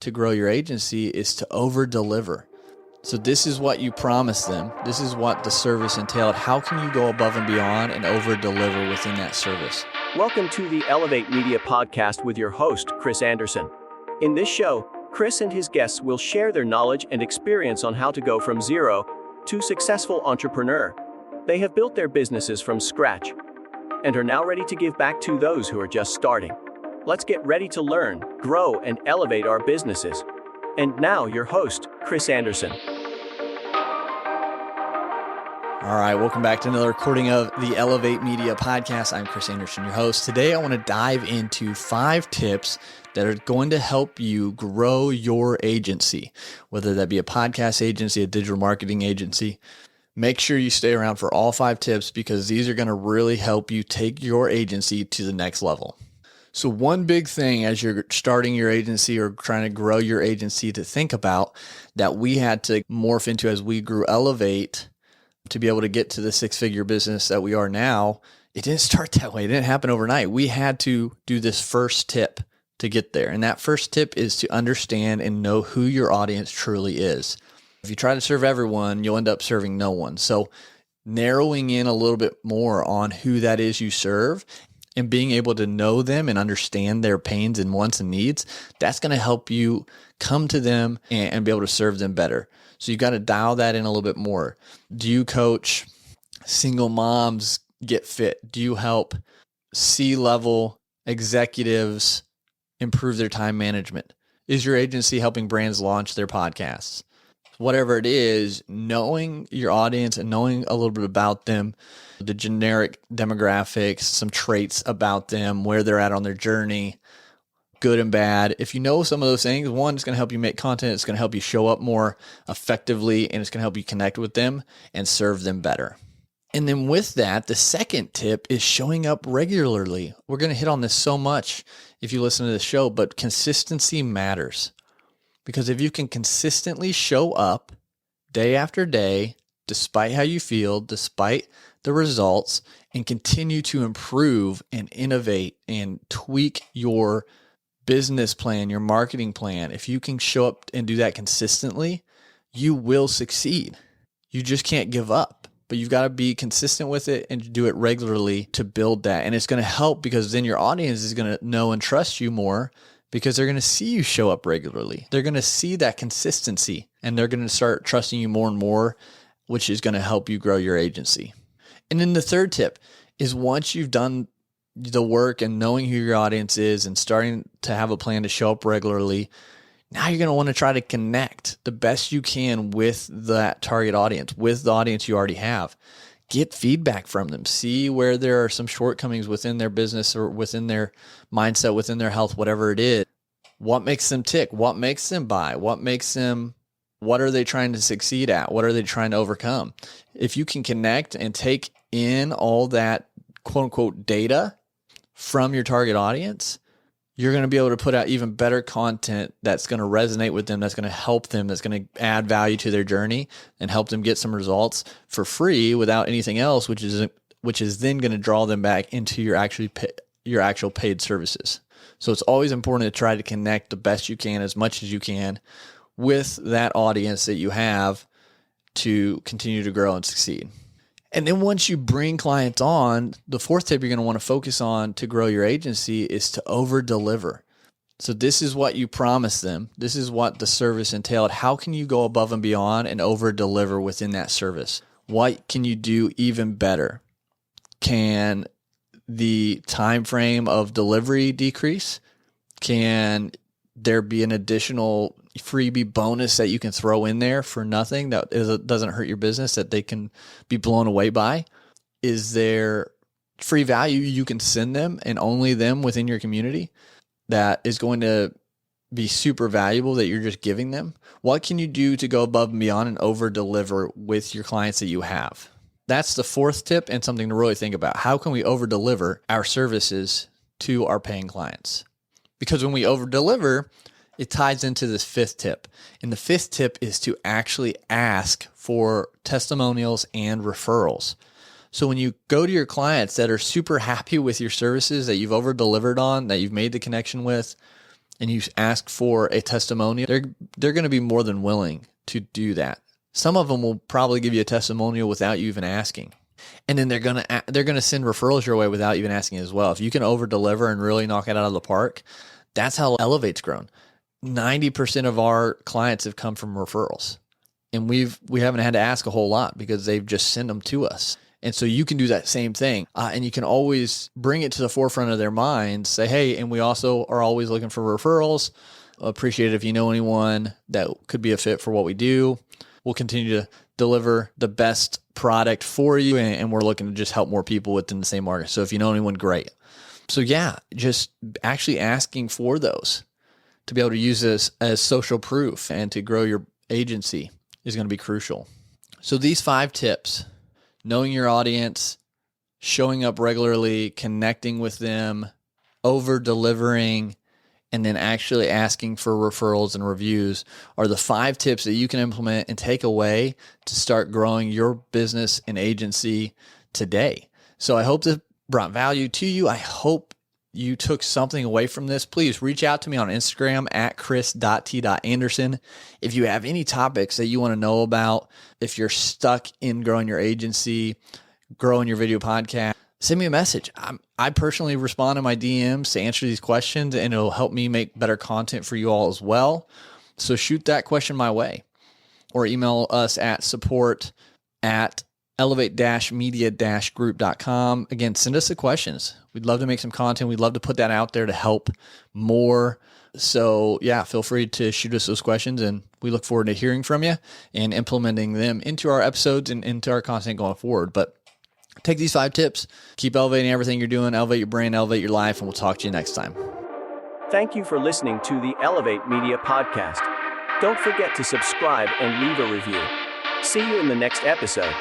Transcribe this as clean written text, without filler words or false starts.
to grow your agency is to over deliver. So this is what you promised them. This is what the service entailed. How can you go above and beyond and over deliver within that service? Welcome to the Elevate Media Podcast with your host, Chris Anderson. In this show, Chris and his guests will share their knowledge and experience on how to go from zero to successful entrepreneur. They have built their businesses from scratch and are now ready to give back to those who are just starting. Let's get ready to learn, grow, and elevate our businesses. And now, your host, Chris Anderson. All right, welcome back to another recording of the Elevate Media Podcast. I'm Chris Anderson, your host. Today, I want to dive into 5 tips that are going to help you grow your agency, whether that be a podcast agency, a digital marketing agency. Make sure you stay around for all 5 tips because these are going to really help you take your agency to the next level. So one big thing as you're starting your agency or trying to grow your agency to think about that we had to morph into as we grew Elevate to be able to get to the 6-figure business that we are now, it didn't start that way. It didn't happen overnight. We had to do this first tip to get there. And that first tip is to understand and know who your audience truly is. If you try to serve everyone, you'll end up serving no one. So narrowing in a little bit more on who that is you serve and being able to know them and understand their pains and wants and needs, that's going to help you come to them and be able to serve them better. So you got to dial that in a little bit more. Do you coach single moms get fit? Do you help C-level executives improve their time management? Is your agency helping brands launch their podcasts? Whatever it is, knowing your audience and knowing a little bit about them, the generic demographics, some traits about them, where they're at on their journey, good and bad. If you know some of those things, one, it's going to help you make content. It's going to help you show up more effectively, and it's going to help you connect with them and serve them better. And then with that, the second tip is showing up regularly. We're going to hit on this so much if you listen to the show, but consistency matters. Because if you can consistently show up day after day, despite how you feel, despite the results, and continue to improve and innovate and tweak your business plan, your marketing plan, if you can show up and do that consistently, you will succeed. You just can't give up, but you've got to be consistent with it and do it regularly to build that. And it's going to help because then your audience is going to know and trust you more because they're going to see you show up regularly. They're going to see that consistency and they're going to start trusting you more and more, which is going to help you grow your agency. And then the third tip is once you've done the work and knowing who your audience is and starting to have a plan to show up regularly, now you're going to want to try to connect the best you can with that target audience, with the audience you already have. Get feedback from them. See where there are some shortcomings within their business or within their mindset, within their health, whatever it is. What makes them tick? What makes them buy? What are they trying to succeed at? What are they trying to overcome? If you can connect and take in all that quote unquote data from your target audience, you're going to be able to put out even better content that's going to resonate with them, that's going to help them, that's going to add value to their journey and help them get some results for free without anything else, which is then going to draw them back into your actual paid services. So it's always important to try to connect the best you can, as much as you can, with that audience that you have to continue to grow and succeed. And then once you bring clients on, the fourth tip you're going to want to focus on to grow your agency is to over deliver. So this is what you promised them. This is what the service entailed. How can you go above and beyond and over deliver within that service? What can you do even better? Can the time frame of delivery decrease? Can there be an additional freebie bonus that you can throw in there for nothing that doesn't hurt your business that they can be blown away by? Is there free value you can send them and only them within your community that is going to be super valuable that you're just giving them? What can you do to go above and beyond and over deliver with your clients that you have? That's the fourth tip and something to really think about. How can we over deliver our services to our paying clients? Because when we over deliver, it ties into this fifth tip. And the fifth tip is to actually ask for testimonials and referrals. So when you go to your clients that are super happy with your services that you've over delivered on, that you've made the connection with, and you ask for a testimonial, they're going to be more than willing to do that. Some of them will probably give you a testimonial without you even asking. And then they're going to send referrals your way without even asking as well. If you can over deliver and really knock it out of the park, that's how Elevate's grown. 90% of our clients have come from referrals, and we haven't had to ask a whole lot because they've just sent them to us. And so you can do that same thing. And you can always bring it to the forefront of their minds, say, hey, and we also are always looking for referrals. Appreciate it if you know anyone that could be a fit for what we do. We'll continue to deliver the best product for you, and we're looking to just help more people within the same market. So if you know anyone, great. So yeah, just actually asking for those to be able to use this as social proof and to grow your agency is going to be crucial. So these 5 tips: knowing your audience, showing up regularly, connecting with them, over delivering, and then actually asking for referrals and reviews are the 5 tips that you can implement and take away to start growing your business and agency today. So I hope this brought value to you. I hope you took something away from this. Please reach out to me on Instagram at chris.t.anderson. If you have any topics that you want to know about, if you're stuck in growing your agency, growing your video podcast, send me a message. I personally respond to my DMs to answer these questions, and it'll help me make better content for you all as well. So shoot that question my way, or email us at support@elevate-media-group.com. Again, send us the questions. We'd love to make some content. We'd love to put that out there to help more. So yeah, feel free to shoot us those questions, and we look forward to hearing from you and implementing them into our episodes and into our content going forward. But take these 5 tips, keep elevating everything you're doing, elevate your brand, elevate your life, and we'll talk to you next time. Thank you for listening to the Elevate Media Podcast. Don't forget to subscribe and leave a review. See you in the next episode.